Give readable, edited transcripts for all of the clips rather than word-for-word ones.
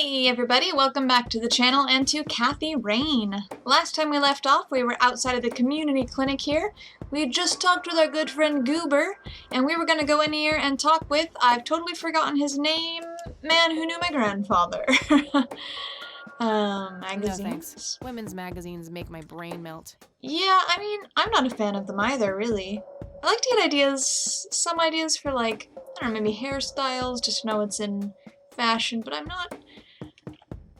Hey everybody, welcome back to the channel and to Kathy Rain. Last time we left off, we were outside of the community clinic here. We had just talked with our good friend Goober, and we were going to go in here and talk with, I've totally forgotten his name, man who knew my grandfather. Magazines? No thanks. Women's magazines make my brain melt. Yeah, I mean, I'm not a fan of them either, really. I like to get ideas, some ideas for like, I don't know, maybe hairstyles, just to know what's in fashion, but I'm not,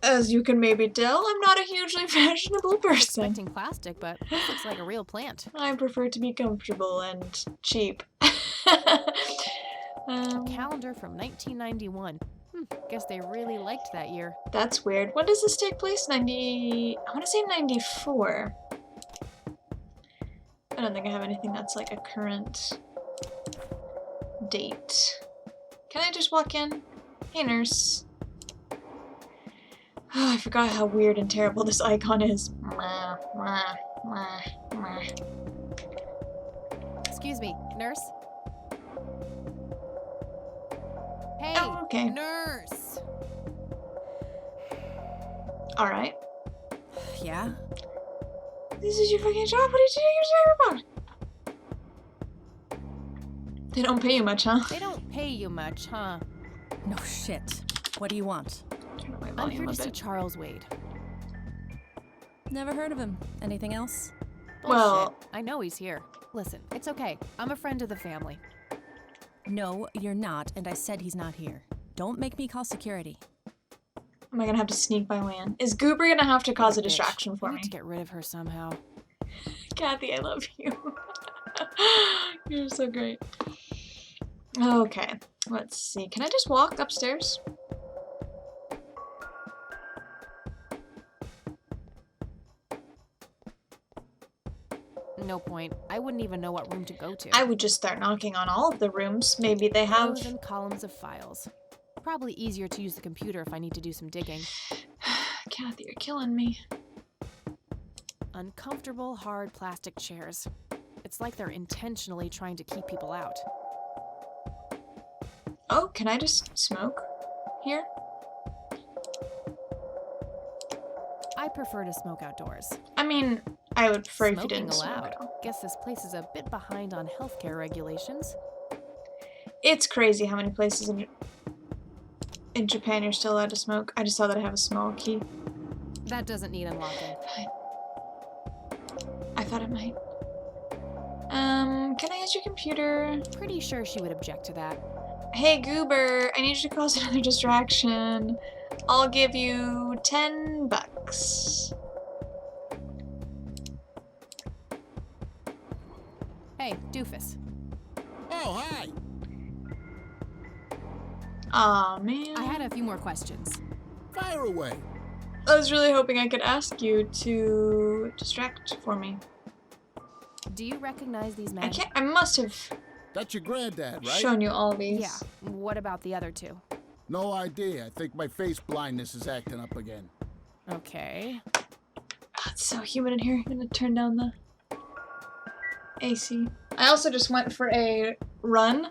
as you can maybe tell, I'm not a hugely fashionable person. Expecting plastic, but this looks like a real plant. I prefer to be comfortable and cheap. A calendar from 1991. Guess they really liked that year. That's weird. When does this take place? I want to say 94. I don't think I have anything that's like a current date. Can I just walk in? Hey, nurse. Oh, I forgot how weird and terrible this icon is. Excuse me, nurse? Hey, Oh, okay. nurse! Alright. Yeah? This is your fucking job? What are you doing your time about? They don't pay you much, huh? They don't pay you much, huh? No shit. What do you want? Turn up my I'm volume here a to see bit. Charles Wade. Never heard of him. Anything else? Well- Bullshit. I know he's here. Listen, it's okay. I'm a friend of the family. No, you're not, and I said he's not here. Don't make me call security. Am I gonna have to sneak my way in? Is Goober gonna have to cause a Bitch. distraction for I me? need to get rid of her somehow. Kathy, I love you. You're so great. Okay, let's see. Can I just walk upstairs? No point. I wouldn't even know what room to go to. I would just start knocking on all of the rooms. Maybe they have... Rows and columns of files. Probably easier to use the computer if I need to do some digging. Kathy, you're killing me. Uncomfortable, hard plastic chairs. It's like they're intentionally trying to keep people out. Oh, can I just smoke here? I prefer to smoke outdoors. I mean, I would prefer if you Smoking didn't smoke allowed. at all. Guess this place is a bit behind on healthcare regulations. It's crazy how many places in Japan you're still allowed to smoke. I just saw that I have a small key. That doesn't need unlocking. I thought it might. Can I use your computer? Pretty sure she would object to that. Hey, Goober, I need you to cause another distraction. I'll give you $10. Hey, doofus. Oh, hi! Aw, man. I had a few more questions. Fire away! I was really hoping I could ask you to distract for me. Do you recognize these men? I must have That's your granddad, right? shown you all these. Yeah. What about the other two? No idea. I think my face blindness is acting up again. Okay. Oh, it's so humid in here. I'm gonna turn down the AC. I also just went for a run.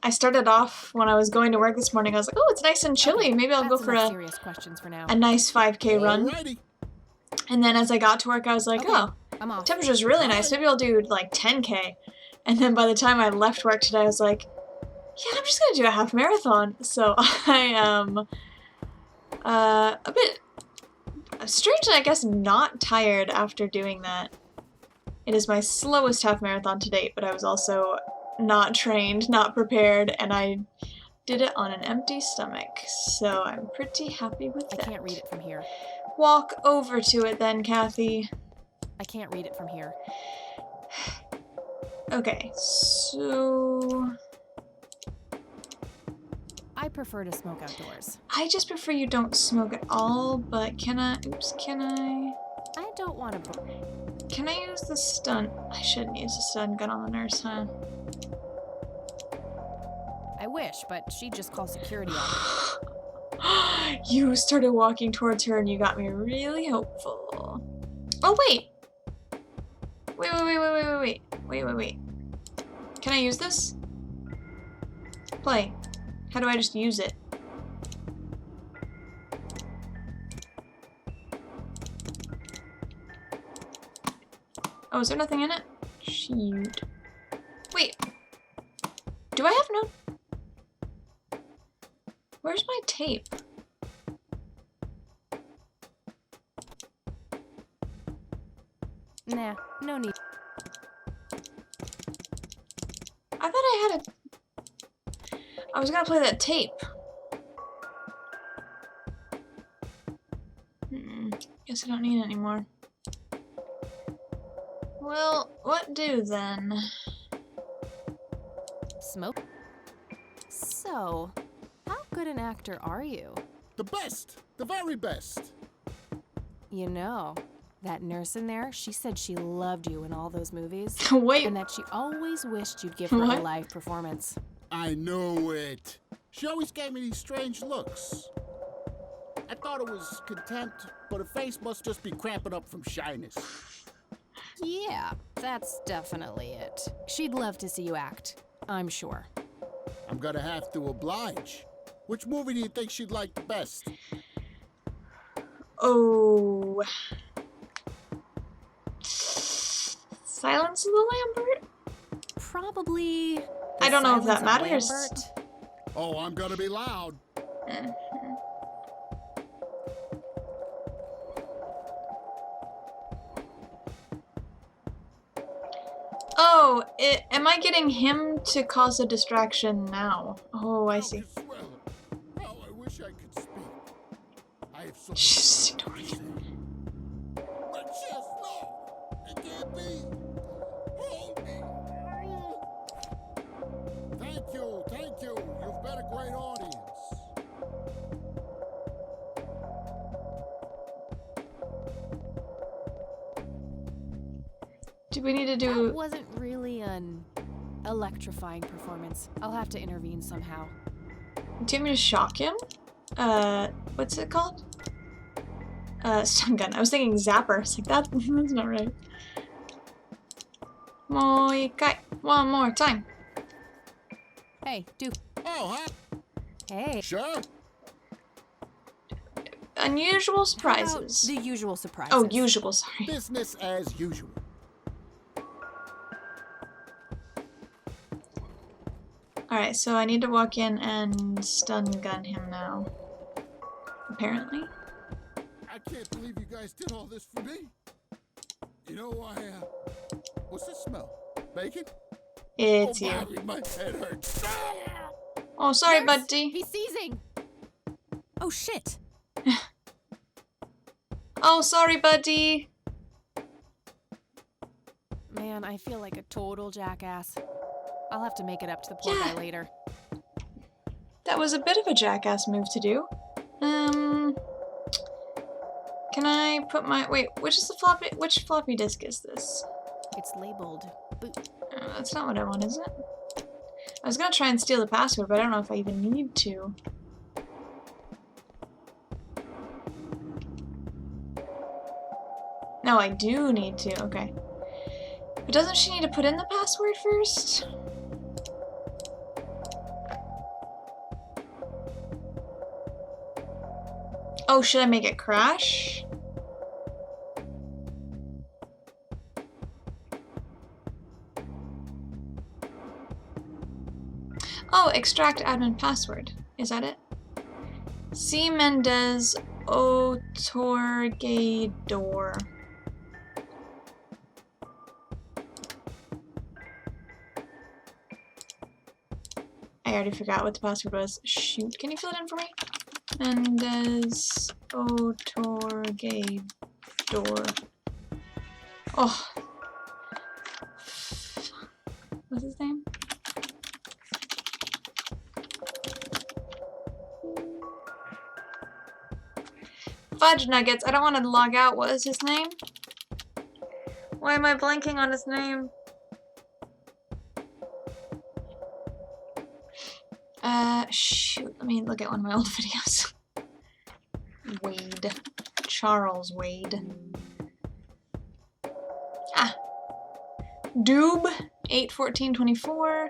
I started off when I was going to work this morning. I was like, oh, it's nice and chilly. Okay, Maybe I'll go that's for enough a serious questions for now. nice 5K run. Alrighty. And then as I got to work, I was like, Okay. oh, I'm off. temperature's really nice. Maybe I'll do like 10K. And then by the time I left work today, I was like, yeah, I'm just gonna do a half marathon. So I am a bit strangely, I guess, not tired after doing that. It is my slowest half marathon to date, but I was also not trained, not prepared, and I did it on an empty stomach. So I'm pretty happy with I that. can't read it from here. Walk over to it then, Kathy. I can't read it from here. Okay, so I prefer to smoke outdoors. I just prefer you don't smoke at all, but can I I don't want to. Can I use the stun? I shouldn't use the stun gun on the nurse, huh? I wish, but she'd just call security on me. You started walking towards her and you got me really hopeful. Oh, wait! Wait. Can I use this? Play. How do I just use it? Oh, is there nothing in it? Shoot. Wait. Do I have no... Where's my tape? Nah, no need. I thought I had a... I was gonna play that tape. Guess I don't need it anymore. Well, what do then? Smoke? So, how good an actor are you? The best! The very best! You know, that nurse in there, she said she loved you in all those movies. Wait, And that she always wished you'd give her What? a live performance. I knew it. She always gave me these strange looks. I thought it was contempt, but her face must just be cramping up from shyness. Yeah, that's definitely it. She'd love to see you act, I'm sure. I'm gonna have to oblige. Which movie do you think she'd like the best? oh. Silence of the Lambert? Probably. I don't know if that Silence of matters. Lambert. Oh, I'm gonna be loud. Oh, am I getting him to cause a distraction now? Oh, I see. Swell. Oh, I wish I could speak. I have so Just ignore him. much yes, no. It can't be. Hold me. Thank you, thank you. You've been a great audience. Do we need to That do... wasn't really an electrifying performance. I'll have to intervene somehow. Do you want me to shock him? What's it called? Stun gun. I was thinking zapper. It's like, that's not right. Moikai. One more time. Hey, dude. Oh, huh? Hey. Sure. Unusual How about surprises. the usual surprises. Oh, usual, sorry. Business as usual. Alright, so I need to walk in and stun gun him now. Apparently. I can't believe you guys did all this for me. You know, what's this smell? Bacon? It's oh, you. Bobby, my head hurts. Oh, sorry, Nurse, buddy. He's seizing. Oh shit! Oh, sorry, buddy. Man, I feel like a total jackass. I'll have to make it up to the poor Yeah. guy later. That was a bit of a jackass move to do. Can I put my... Wait, which floppy disk is this? It's labeled boot. That's not what I want, is it? I was gonna try and steal the password, but I don't know if I even need to. No, I do need to, okay. But doesn't she need to put in the password first? Oh, should I make it crash? Oh, extract admin password. Is that it? C. Mendez Otorgador. I already forgot what the password was. Shoot, can you fill it in for me? Mendez Otorgador. Oh. What's his name? Fudge Nuggets. I don't want to log out. What is his name? Why am I blanking on his name? Shoot. Let me look at one of my old videos. Wade. Charles Wade. Ah. Doob. 8/14/24.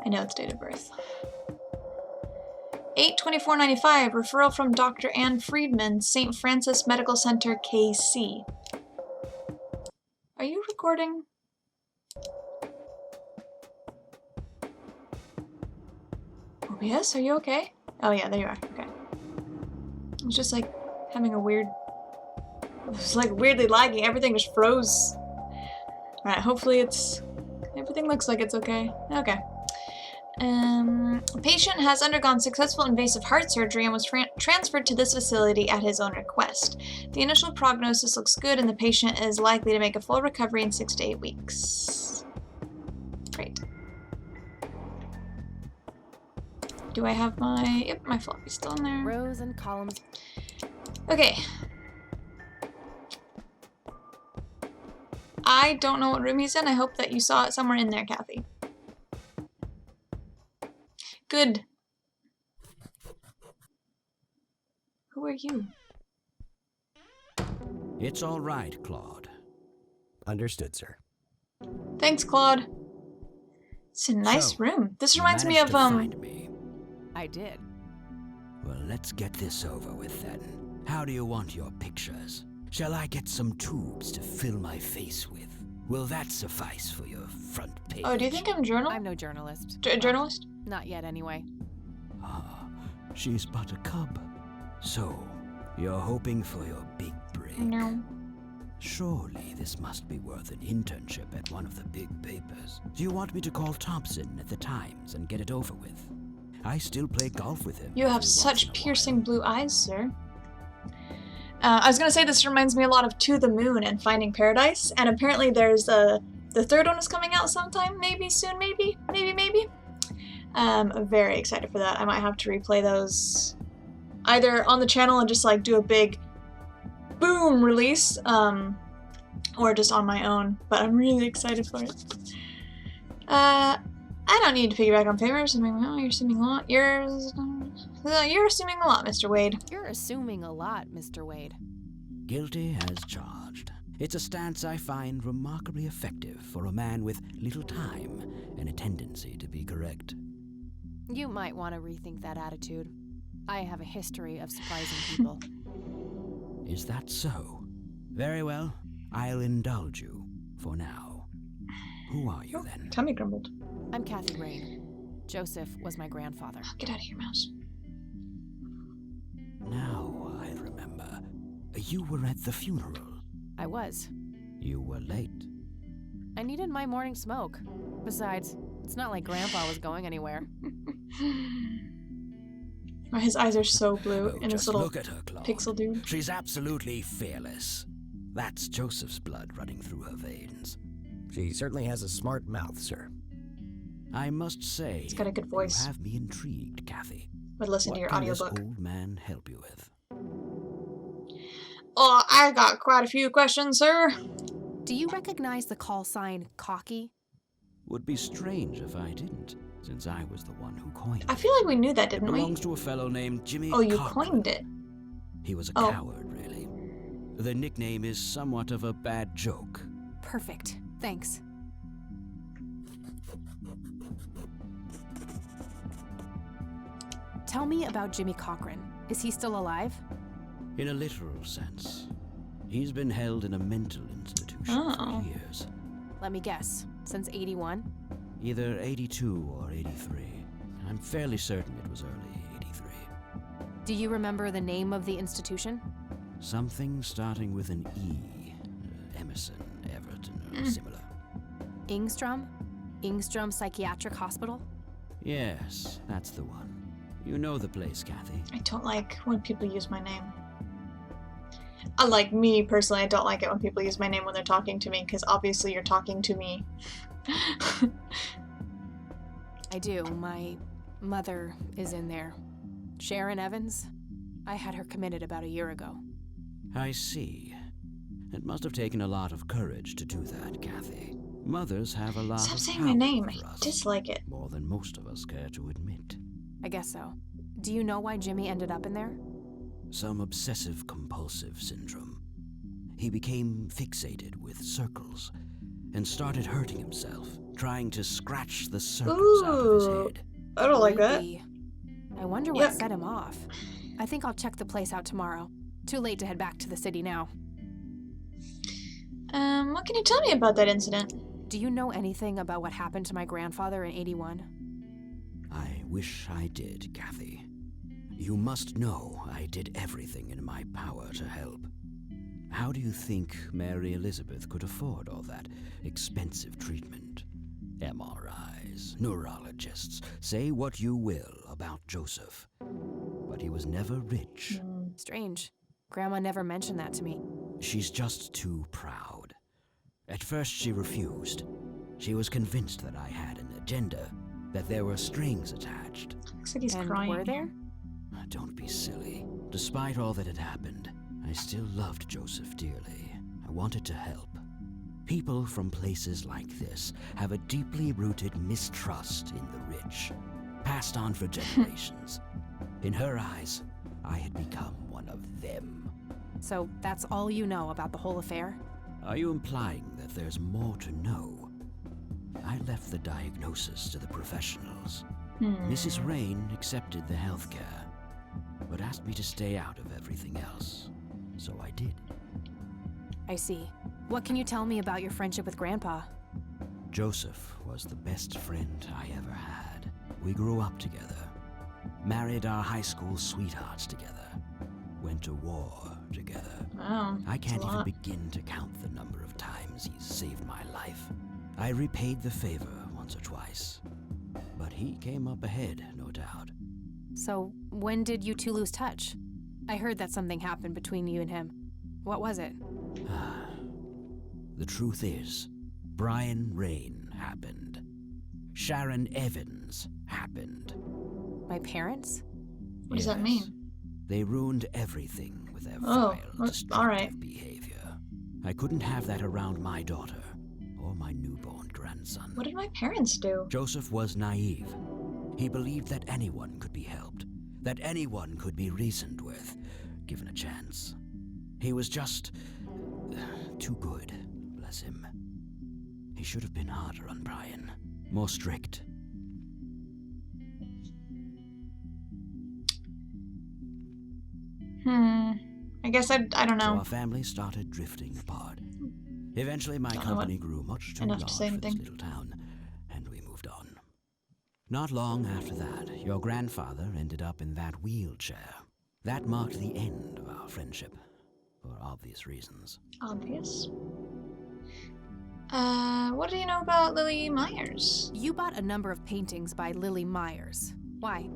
I know it's date of birth. 8/24/95. Referral from Dr. Ann Friedman, St. Francis Medical Center, KC. Are you recording? OBS, are you okay? Oh yeah, there you are. Okay. I was just like having a weird... It was like weirdly lagging. Everything just froze. Alright, hopefully it's... Everything looks like it's okay. Okay. A patient has undergone successful invasive heart surgery and was transferred to this facility at his own request. The initial prognosis looks good and the patient is likely to make a full recovery in 6 to 8 weeks. Great. Do I have my... Yep, my floppy's still in there. Rows and columns. Okay. I don't know what room he's in. I hope that you saw it somewhere in there, Kathy. Good. Who are you? It's all right, Claude. Understood, sir. Thanks, Claude. It's a nice So, room. This you reminds me managed of, to find me. I did. Well, let's get this over with then. How do you want your pictures? Shall I get some tubes to fill my face with? Will that suffice for your front page? Oh, do you think I'm journal? I'm no journalist. Journalist? Not yet, anyway. Ah, she's but a cub. So, you're hoping for your big break? No. Surely this must be worth an internship at one of the big papers. Do you want me to call Thompson at the Times and get it over with? I still play golf with him. You have every once such in a piercing while. blue eyes, sir. I was gonna say this reminds me a lot of To the Moon and Finding Paradise, and apparently there's the third one is coming out sometime, maybe soon, maybe. I'm very excited for that. I might have to replay those either on the channel and just like do a big boom release, or just on my own, but I'm really excited for it. I don't need to piggyback on favor. You're assuming a lot. You're assuming a lot, Mr. Wade. You're assuming a lot, Mr. Wade. Guilty as charged. It's a stance I find remarkably effective for a man with little time and a tendency to be correct. You might want to rethink that attitude. I have a history of surprising people. Is that so? Very well. I'll indulge you for now. Who are you then? Tummy grumbled. I'm Kathy Rain. Joseph was my grandfather. Oh, get out of here, mouse. Now I remember. You were at the funeral. I was. You were late. I needed my morning smoke. Besides, it's not like Grandpa was going anywhere. His eyes are so blue, Oh, and this just little look at her, Claude. pixel dude. She's absolutely fearless. That's Joseph's blood running through her veins. She certainly has a smart mouth, sir. I must say, He's got a good voice. you have me intrigued, Kathy. Would listen What to your can this audiobook. old man help you with? Oh, I got quite a few questions, sir. Do you recognize the call sign Cocky? Would be strange if I didn't, since I was the one who coined it. I feel like we knew that, It didn't we? belongs to a fellow named Jimmy Oh, you Cochran. coined it. He was a Oh. coward, really. The nickname is somewhat of a bad joke. Perfect. Thanks. Tell me about Jimmy Cochran. Is he still alive? In a literal sense. He's been held in a mental institution Oh. for years. Let me guess. Since 81? Either 82 or 83. I'm fairly certain it was early 83. Do you remember the name of the institution? Something starting with an E. Emerson, Everton, or similar. Ingstrom? Ingstrom Psychiatric Hospital? Yes, that's the one. You know the place, Kathy. I don't like when people use my name. Like me personally, I don't like it when people use my name when they're talking to me, because obviously you're talking to me. I do. My mother is in there. Sharon Evans? I had her committed about a year ago. I see. It must have taken a lot of courage to do that, Kathy. Mothers have a lot Stop of saying power my name. over I us, dislike it. more than most of us care to admit. I guess so. Do you know why Jimmy ended up in there? Some obsessive-compulsive syndrome. He became fixated with circles and started hurting himself, trying to scratch the circles out of his Ooh. head. I don't like that. Creepy. I wonder what Yuck. set him off. I think I'll check the place out tomorrow. Too late to head back to the city now. What can you tell me about that incident? Do you know anything about what happened to my grandfather in '81? I wish I did, Kathy. You must know I did everything in my power to help. How do you think Mary Elizabeth could afford all that expensive treatment? MRIs, neurologists, say what you will about Joseph. But he was never rich. Strange. Grandma never mentioned that to me. She's just too proud. At first she refused. She was convinced that I had an agenda, that there were strings attached. Looks like he's And crying. were there? Don't be silly. Despite all that had happened, I still loved Joseph dearly. I wanted to help. People from places like this have a deeply rooted mistrust in the rich, passed on for generations. In her eyes, I had become one of them. So that's all you know about the whole affair? Are you implying that there's more to know? I left the diagnosis to the professionals. Mrs. Rain accepted the health care, but asked me to stay out of everything else. So I did. I see. What can you tell me about your friendship with Grandpa? Joseph was the best friend I ever had. We grew up together, married our high school sweethearts together, went to war together. Wow. I can't that's a even lot. begin to count the number of times he's saved my life. I repaid the favor once or twice, but he came up ahead, no doubt. So when did you two lose touch? I heard that something happened between you and him. What was it? The truth is, Brian Rain happened. Sharon Evans happened. My parents? What does that Yes. mean? They ruined everything with their Oh, vile, well, destructive alright. behavior. I couldn't have that around my daughter or my newborn grandson. What did my parents do? Joseph was naive. He believed that anyone could be helped, that anyone could be reasoned with, given a chance. He was just too good, bless him. He should have been harder on Brian, more strict. I guess I don't So know. our family started drifting apart. Eventually, my Don't know company grew much too enough to large say for this anything. little town, and we moved on. Not long after that, your grandfather ended up in that wheelchair. That marked the end of our friendship, for obvious reasons. Obvious. What do you know about Lily Myers? You bought a number of paintings by Lily Myers. Why?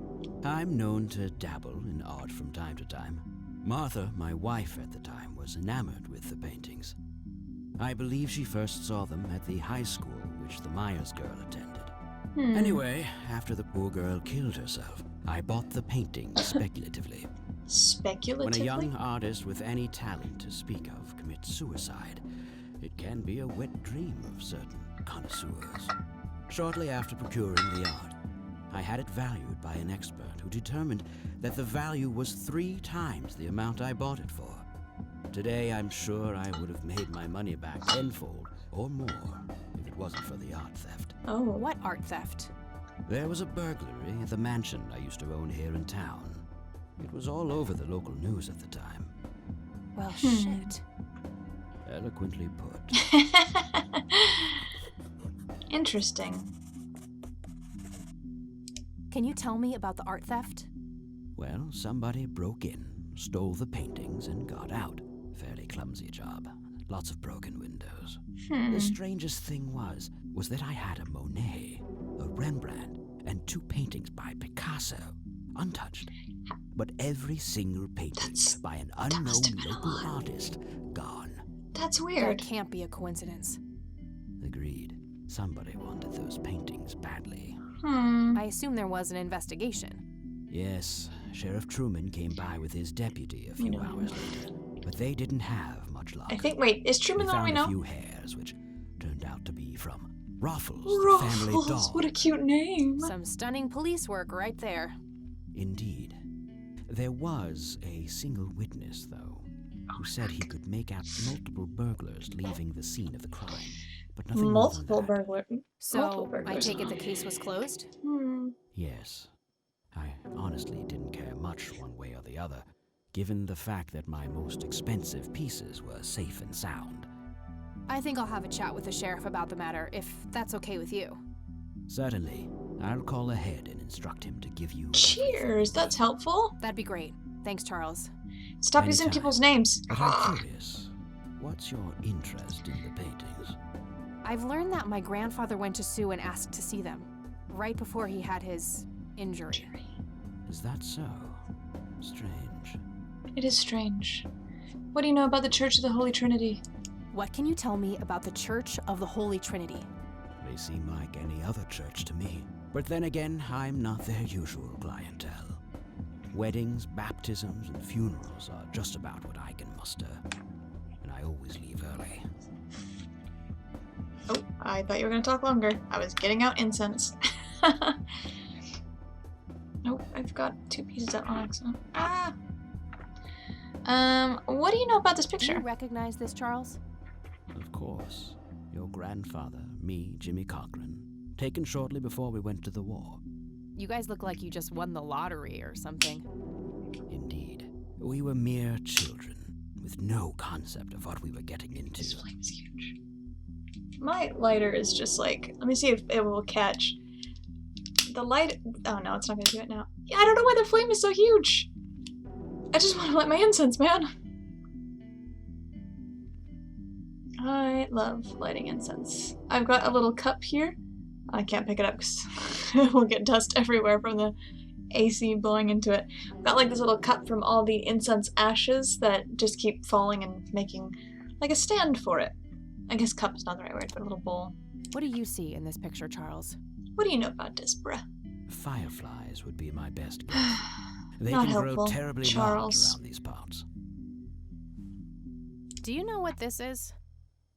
I'm known to dabble in art from time to time. Martha, my wife at the time, was enamored with the paintings. I believe she first saw them at the high school which the Myers girl attended. Anyway, after the poor girl killed herself, I bought the paintings speculatively. When Speculatively? a young artist with any talent to speak of commits suicide, it can be a wet dream of certain connoisseurs. Shortly after procuring the art, I had it valued by an expert who determined that the value was 3 times the amount I bought it for. Today, I'm sure I would have made my money back tenfold or more if it wasn't for the art theft. Oh. What art theft? There was a burglary at the mansion I used to own here in town. It was all over the local news at the time. Well, shit. Eloquently put. Interesting. Can you tell me about the art theft? Well, somebody broke in, stole the paintings, and got out. Fairly clumsy job. Lots of broken windows. The strangest thing was that I had a Monet, a Rembrandt, and 2 paintings by Picasso, untouched. But every single painting That's- by an that must unknown have been local odd. artist, gone. That's That weird. can't be a coincidence. Agreed. Somebody wanted those paintings badly. I assume there was an investigation. Yes, Sheriff Truman came by with his deputy a few No. hours later, but they didn't have much luck. I think, wait, is They Truman the one we found a know? few hairs, which turned out to be from Ruffles, the family Ruffles, dog. what a cute name. Some stunning police work right there. Indeed. There was a single witness, though, who said he could make out multiple burglars leaving the scene of the crime, but nothing more than Multiple that. burglar. So, Multiple I burglars. take it the case was closed? Yes. I honestly didn't care much one way or the other, given the fact that my most expensive pieces were safe and sound. I think I'll have a chat with the sheriff about the matter, if that's okay with you. Certainly. I'll call ahead and instruct him to give you... Cheers, that's helpful. That'd be great. Thanks, Charles. Stop using Anytime. people's names. But I'm curious, what's your interest in the paintings? I've learned that my grandfather went to Sue and asked to see them, right before he had his injury. Is that so? Strange. It is strange. What do you know about the Church of the Holy Trinity? What can you tell me about the Church of the Holy Trinity? They seem like any other church to me. But then again, I'm not their usual clientele. Weddings, baptisms, and funerals are just about what I can muster. And I always leave early. Oh, I thought you were going to talk longer. I was getting out incense. Nope, I've got 2 pieces out on accident. Ah! What do you know about this Do you picture? recognize this, Charles? Of course. Your grandfather, me, Jimmy Cochran, taken shortly before we went to the war. You guys look like you just won the lottery or something. Indeed. We were mere children, with no concept of what we were getting into. This flame is huge. My lighter is just like, let me see if it will catch. The light, oh no, it's not gonna do it now. Yeah, I don't know why the flame is so huge. I just want to light my incense, man. I love lighting incense. I've got a little cup here. I can't pick it up because it will get dust everywhere from the AC blowing into it. I've got like this little cup from all the incense ashes that just keep falling and making like a stand for it. I guess cup is not the right word, but a little bowl. What do you see in this picture, Charles? What do you know about this, bruh? Fireflies would be my best guess. They Not can helpful, grow terribly Charles. large around these parts. Do you know what this is?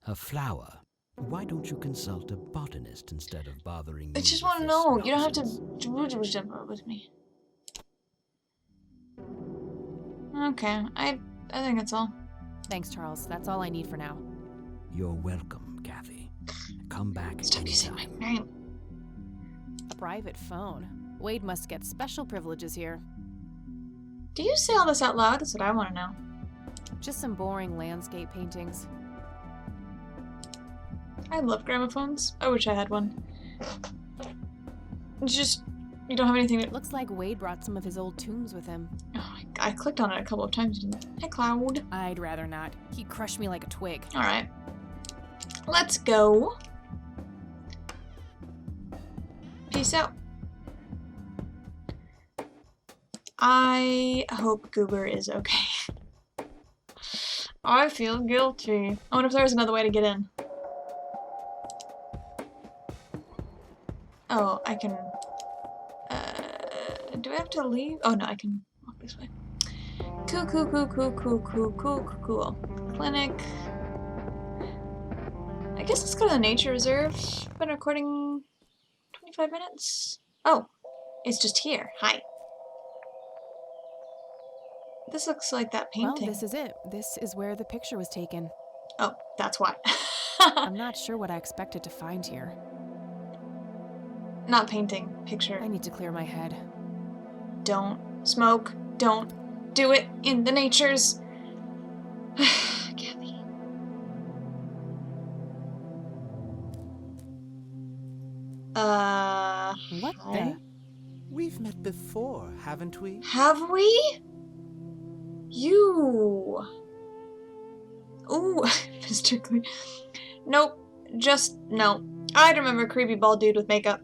A flower. Why don't you consult a botanist instead of bothering me? I just with want to this know. You don't have nonsense? to with me. Okay, I think that's all. Thanks, Charles. That's all I need for now. You're welcome, Kathy. Come back Stop using my anytime. name. A private phone. Wade must get special privileges here. Do you say all this out loud? That's what I want to know. Just some boring landscape paintings. I love gramophones. I wish I had one. It's just, you don't have anything to... Looks like Wade brought some of his old tunes with him. Oh, I clicked on it a couple of times, didn't I? Hey, Cloud. I'd rather not. He'd crush me like a twig. Alright. Let's go. Peace out. I hope Goober is okay. I feel guilty. I wonder if there's another way to get in. Oh, I can... do I have to leave? Oh no, I can walk this way. Cool. Clinic. I guess let's go to the nature reserve. Been recording 25 minutes. Oh, it's just here. Hi. This looks like that Well, painting. this is it. This is where the picture was taken. Oh, that's why. I'm not sure what I expected to find here. Not painting. Picture. I need to clear my head. Don't smoke. Don't do it in the natures. Kathy. What hi? the? We've met before, haven't we? Have we? You. Ooh, Mr. Clean. Nope. Just no. I'd remember a creepy bald dude with makeup.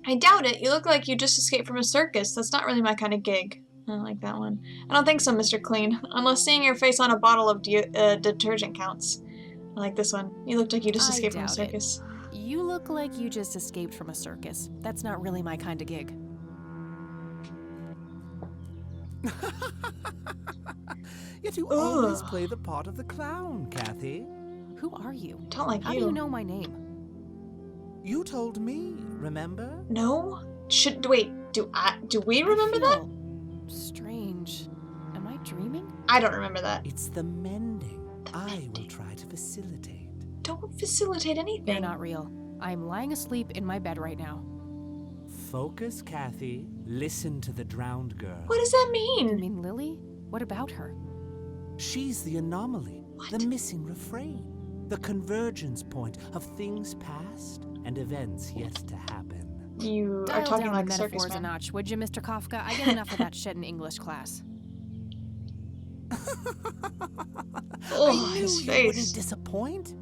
I doubt it. You look like you just escaped from a circus. That's not really my kind of gig. I don't like that one. I don't think so, Mr. Clean. Unless seeing your face on a bottle of detergent counts. I like this one. You looked like you just I escaped from a doubt it. circus. You look like you just escaped from a circus. That's not really my kind of gig. Yet you always play the part of the clown, Kathy. Who are you? Don't like How you. do you know my name? You told me, remember? No? Wait, do we remember that? Feel strange. Am I dreaming? I don't remember that. It's the mending. I will try to facilitate. Don't facilitate anything. You're not real. I'm lying asleep in my bed right now. Focus, Kathy. Listen to the drowned girl. What does that You mean? mean Lily? What about her? She's the anomaly, What? the missing refrain. The convergence point of things past and events yet to happen. You are Dial talking down like the a circus metaphors a man. notch, would you, Mr. Kafka? I get enough of that shit in English class. Oh, I his knew you wouldn't face. disappoint.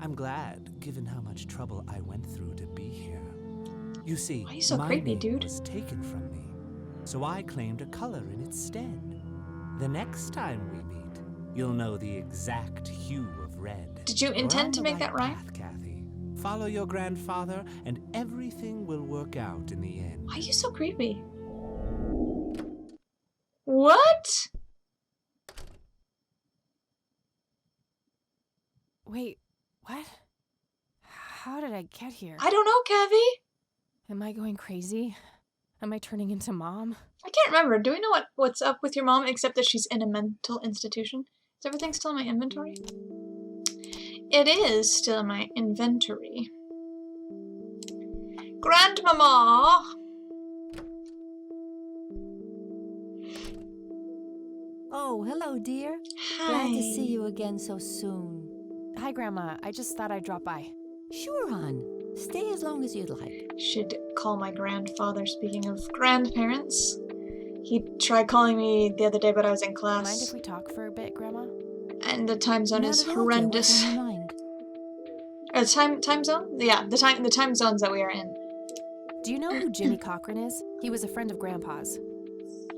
I'm glad, given how much trouble I went through to be here. You see, Why are you so my creepy, name dude? was taken from me, so I claimed a color in its stead. The next time we meet, you'll know the exact hue of red. Did you We're intend on to the make right that rhyme? path, Kathy. Follow your grandfather, and everything will work out in the end. Why are you so creepy? What? Wait, what? How did I get here? I don't know, Cavi. Am I going crazy? Am I turning into Mom? I can't remember. Do we know what's up with your mom except that she's in a mental institution? Is everything still in my inventory? It is still in my inventory. Grandmama! Oh, hello, dear. Hi. Glad to see you again so soon. Hi, Grandma. I just thought I'd drop by. Sure, hon. Stay as long as you'd like. Should call my grandfather. Speaking of grandparents, he tried calling me the other day, but I was in Mind class. if we talk for a bit, Grandma? And the time zone Not is at all, dear. horrendous. What's on your mind? Time zone? Yeah, the time zones that we are in. Do you know who Jimmy Cochran is? He was a friend of Grandpa's.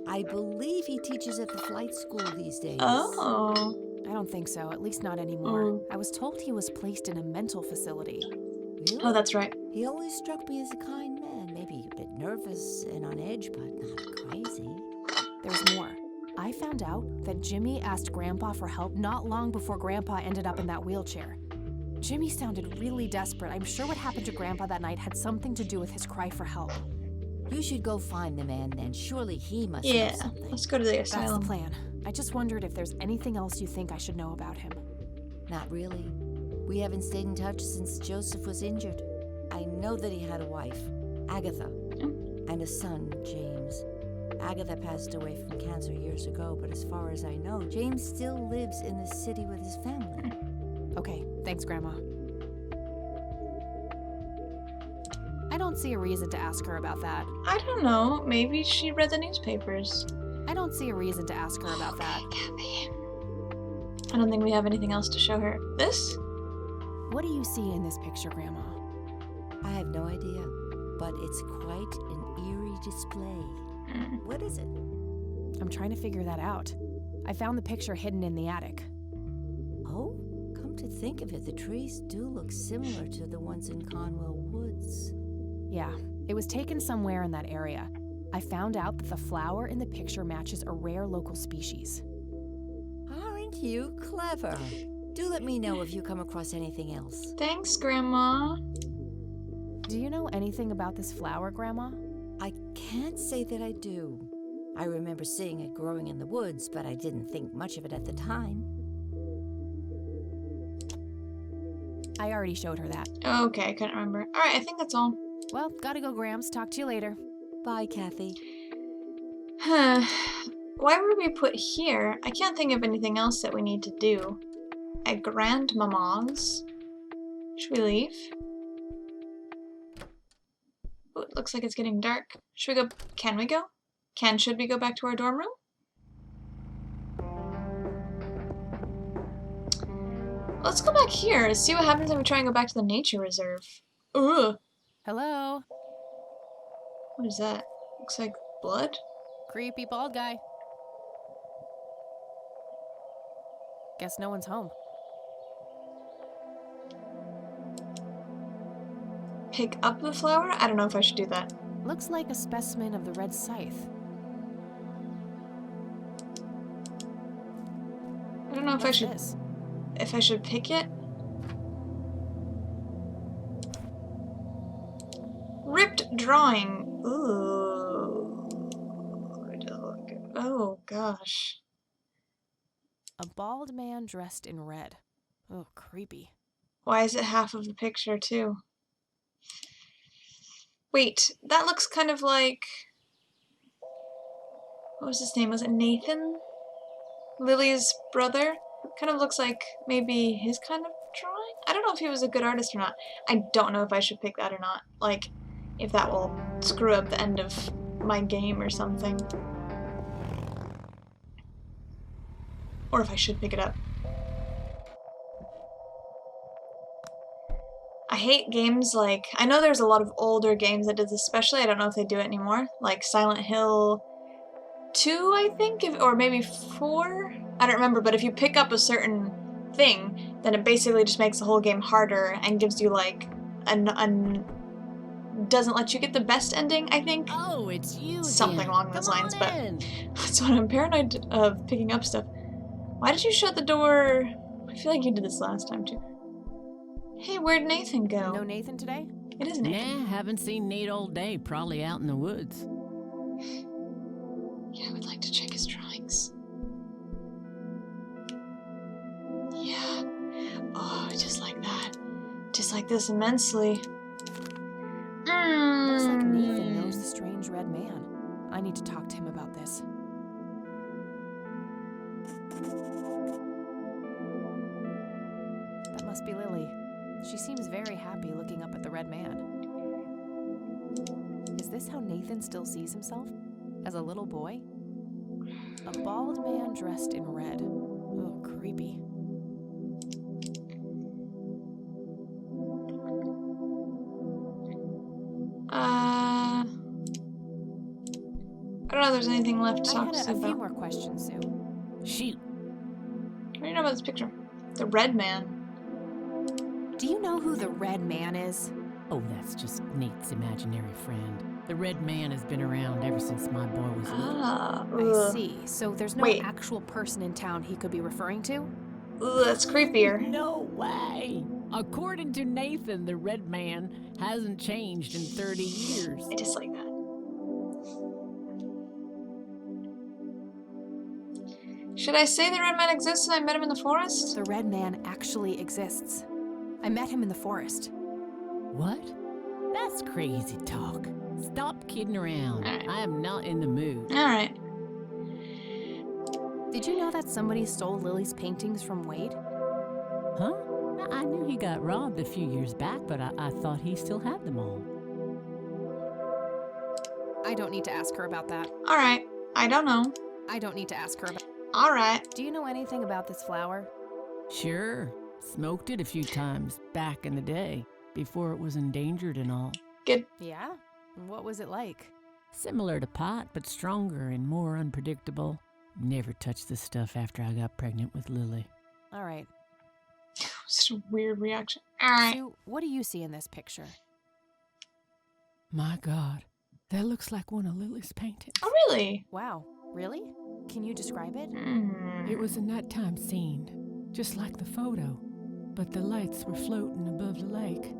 I believe he teaches at the flight school these days. Oh. I don't think so, at least not anymore. Oh. I was told he was placed in a mental facility. Really? Oh, that's right. He always struck me as a kind man. Maybe a bit nervous and on edge, but not crazy. There's more. I found out that Jimmy asked Grandpa for help not long before Grandpa ended up in that wheelchair. Jimmy sounded really desperate. I'm sure what happened to Grandpa that night had something to do with his cry for help. You should go find the man then. Surely he must Yeah, know something. let's go to the That's the asylum. plan. I just wondered if there's anything else you think I should know about him. Not really. We haven't stayed in touch since Joseph was injured. I know that he had a wife, Agatha, and a son, James. Agatha passed away from cancer years ago, but as far as I know, James still lives in the city with his family. Okay, thanks, Grandma. I don't see a reason to ask her about that. I don't know. Maybe she read the newspapers. I don't see a reason to ask her about that. Gabby. I don't think we have anything else to show her. This? What do you see in this picture, Grandma? I have no idea, but it's quite an eerie display. What is it? I'm trying to figure that out. I found the picture hidden in the attic. Oh, come to think of it, the trees do look similar to the ones in Conwell Woods. Yeah, it was taken somewhere in that area. I found out that the flower in the picture matches a rare local species. Aren't you clever? Do let me know if you come across anything else. Thanks, Grandma. Do you know anything about this flower, Grandma? I can't say that I do. I remember seeing it growing in the woods, but I didn't think much of it at the time. I already showed her that. Okay, I couldn't remember. Alright, I think that's all. Well, gotta go, Grams. Talk to you later. Bye, Kathy. Why were we put here? I can't think of anything else that we need to do. At Grandmama's? Should we leave? Oh, it looks like it's getting dark. Should we go? Can we go? Should we go back to our dorm room? Let's go back here and see what happens when we try and go back to the nature reserve. Ugh. Hello? What is that? Looks like blood? Creepy bald guy. Guess no one's home. Pick up the flower? I don't know if I should do that. Looks like a specimen of the red scythe. I don't know if What's I this? should pick it. Ripped drawing. Ooh. Oh gosh. A bald man dressed in red. Oh, creepy. Why is it half of the picture too? Wait, that looks kind of like... What was his name? Was it Nathan? Lily's brother? Kind of looks like maybe his kind of drawing? I don't know if he was a good artist or not. I don't know if I should pick that or not. Like, if that will screw up the end of my game or something. Or if I should pick it up. I hate games like... I know there's a lot of older games that did this especially. I don't know if they do it anymore. Like Silent Hill 2, I think? Or maybe 4? I don't remember, but if you pick up a certain thing, then it basically just makes the whole game harder and gives you like doesn't let you get the best ending, I think. Oh, it's you. Something dear. along those Come lines, on but in. that's what I'm paranoid of picking up stuff. Why did you shut the door? I feel like you did this last time too. Hey, where'd Nathan go? No Nathan today? It is Nathan. Nah, haven't seen Nate all day. Probably out in the woods. Yeah, I would like to check his drawings. Yeah. Oh, just like that. Just like this immensely. Looks like Nathan knows the strange red man. I need to talk to him about this. That must be Lily. She seems very happy looking up at the red man. Is this how Nathan still sees himself? As a little boy? A bald man dressed in red. Oh, creepy. I don't know if there's anything left to I talk had to a about. few more questions, Sue. Shoot. What do you know about this picture? The red man. Do you know who the red man is? Oh, that's just Nate's imaginary friend. The red man has been around ever since my boy was little. Ah, I ugh. see. So there's no Wait. actual person in town he could be referring to? Ugh, that's creepier. No way! According to Nathan, the red man hasn't changed in 30 years. I dislike that. Should I say the red man exists and I met him in the forest? The red man actually exists. I met him in the forest. What? That's crazy talk. Stop kidding around. Alright. I am not in the mood. Alright. Did you know that somebody stole Lily's paintings from Wade? Huh? I knew he got robbed a few years back, but I thought he still had them all. I don't need to ask her about that. Alright. I don't know. I don't need to ask her about. Alright. Do you know anything about this flower? Sure. Smoked it a few times back in the day, before it was endangered and all. Good. Yeah? What was it like? Similar to pot, but stronger and more unpredictable. Never touched this stuff after I got pregnant with Lily. All right. Such a weird reaction. Alright. Sue, what do you see in this picture? My God, that looks like one of Lily's paintings. Oh, really? Wow. Really? Can you describe it? It was a nighttime scene, just like the photo, but the lights were floating above the lake.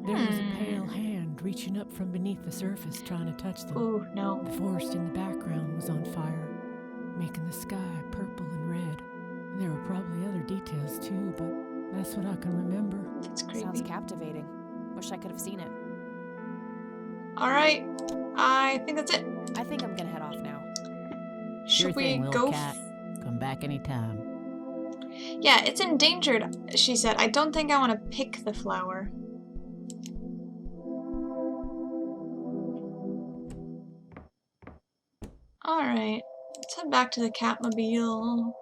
There was a pale hand reaching up from beneath the surface trying to touch them. Ooh, no. The forest in the background was on fire, making the sky purple and red. And there were probably other details too, but that's what I can remember. That's creepy. Sounds captivating. Wish I could have seen it. Alright. I think that's it. I think I'm gonna head off now. Sure Should we thing, go? little cat. Come back anytime. Yeah, it's endangered, she said. I don't think I want to pick the flower. Alright. Let's head back to the Catmobile.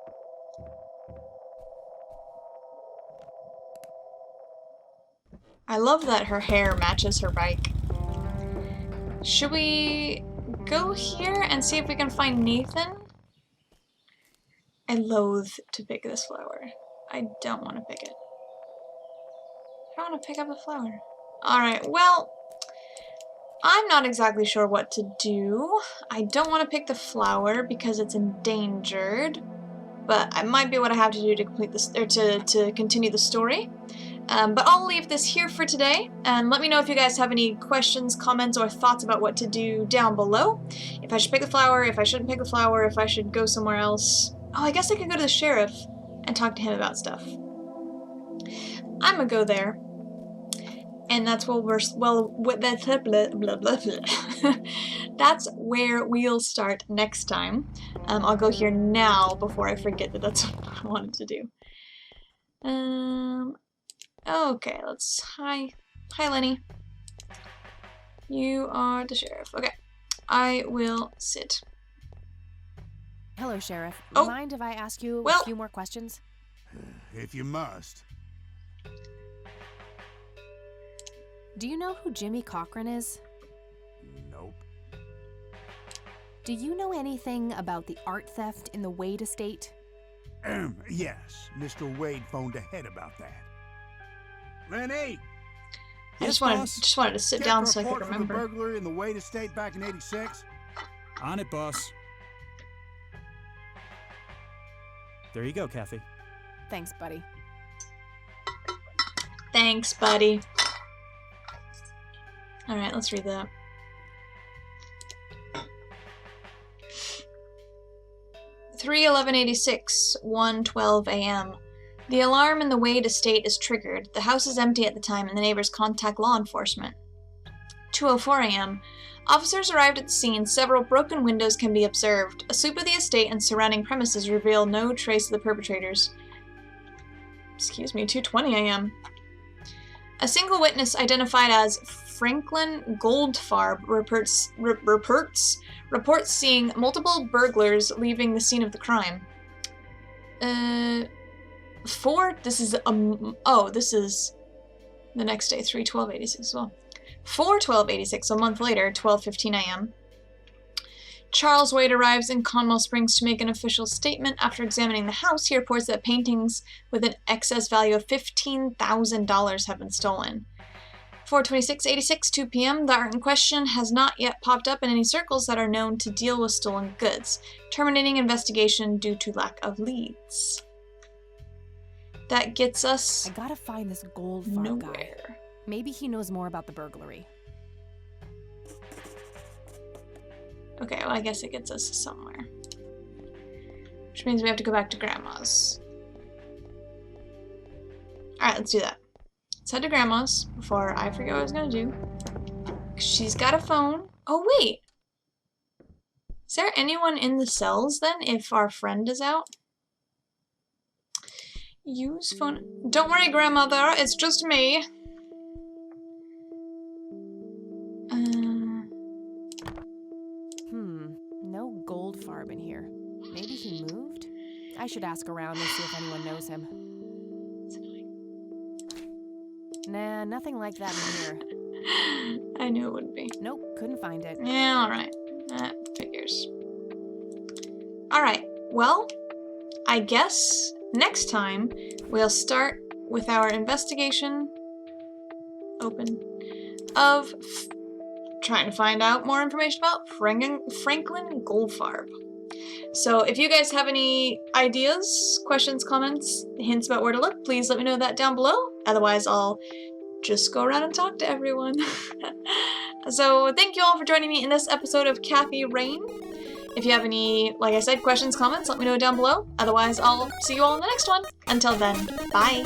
I love that her hair matches her bike. Should we go here and see if we can find Nathan? I loathe to pick this flower. I don't want to pick it. I don't want to pick up a flower. Alright, well, I'm not exactly sure what to do. I don't want to pick the flower because it's endangered, but it might be what I have to do to complete this, or to continue the story. But I'll leave this here for today, and let me know if you guys have any questions, comments, or thoughts about what to do down below. If I should pick the flower, if I shouldn't pick the flower, if I should go somewhere else. Oh, I guess I could go to the sheriff and talk to him about stuff. I'm gonna go there, and that's where that's that's where we'll start next time. I'll go here now before I forget that that's what I wanted to do. Okay, let's... Hi, Lenny. You are the sheriff. Okay, I will sit. Hello, Sheriff. Oh. Mind if I ask you Well- a few more questions? If you must. Do you know who Jimmy Cochran is? Nope. Do you know anything about the art theft in the Wade estate? Yes, Mr. Wade phoned ahead about that. Lenny! I just wanted to sit down so I could The remember. burglary in the Wade estate back in '86. On it, boss. There you go, Kathy. Thanks, buddy. Thanks, buddy. Alright, let's read that. (3/11/86), 1:12 a.m. The alarm in the Wade estate is triggered. The house is empty at the time and the neighbors contact law enforcement. 2:04 a.m. Officers arrived at the scene. Several broken windows can be observed. A sweep of the estate and surrounding premises reveal no trace of the perpetrators. Excuse me, 2:20 a.m. A single witness identified as Franklin Goldfarb reports seeing multiple burglars leaving the scene of the crime. This is the next day, 3/12/86 as well. 4/12/86, a month later, 12:15 a.m. Charles Wade arrives in Conwell Springs to make an official statement. After examining the house, he reports that paintings with an excess value of $15,000 have been stolen. 4/26/86, 2 p.m. The art in question has not yet popped up in any circles that are known to deal with stolen goods, terminating investigation due to lack of leads. That gets us I gotta find this Goldfarb guy. nowhere. Maybe he knows more about the burglary. Okay, well, I guess it gets us somewhere. Which means we have to go back to Grandma's. Alright, let's do that. Let's head to Grandma's before I forget what I was gonna do. She's got a phone. Oh, wait! Is there anyone in the cells, then, if our friend is out? Use phone... Don't worry, Grandmother, it's just me. No Goldfarb in here. Maybe he moved? I should ask around and see if anyone knows him. It's annoying. Nah, nothing like that in here. I knew it wouldn't be. Nope, couldn't find it. Yeah, alright. That figures. Alright, well, I guess next time we'll start with our investigation of trying to find out more information about Franklin Goldfarb. So if you guys have any ideas, questions, comments, hints about where to look, please let me know that down below. Otherwise, I'll just go around and talk to everyone. So thank you all for joining me in this episode of Kathy Rain. If you have any, like I said, questions, comments, let me know down below. Otherwise, I'll see you all in the next one. Until then, bye!